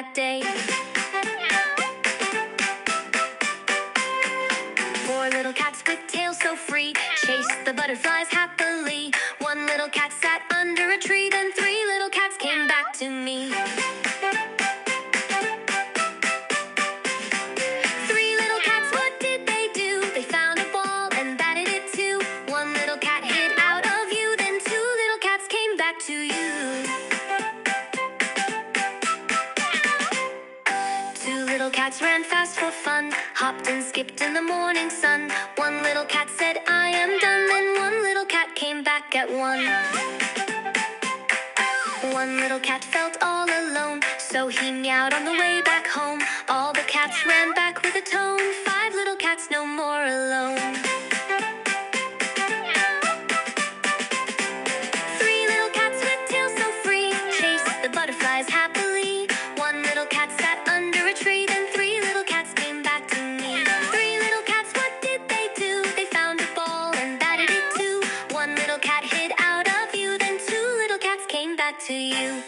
that day. Four little cats with tails so free chased the butterflies happily. One little cat sat under a tree, then three little cats came back to me. Three little cats, what did they do? They found a ball and batted it too. One little cat hid out of view, then two little cats came back to you. Two little cats ran fast for fun, hopped and skipped in the morning sun. One little cat said, I am done, then one little cat came back at one. One little cat felt all alone, so he meowed on the way back home. All the cats ran back with a tone, five little cats no more alone. Three little cats with tails so free chased the butterflies happily. One little cat sat under a tree, then three little cats came back to me. Three little cats, what did they do? They found a ball and batted it too. One little cat hid out of view, then two little cats came back to you.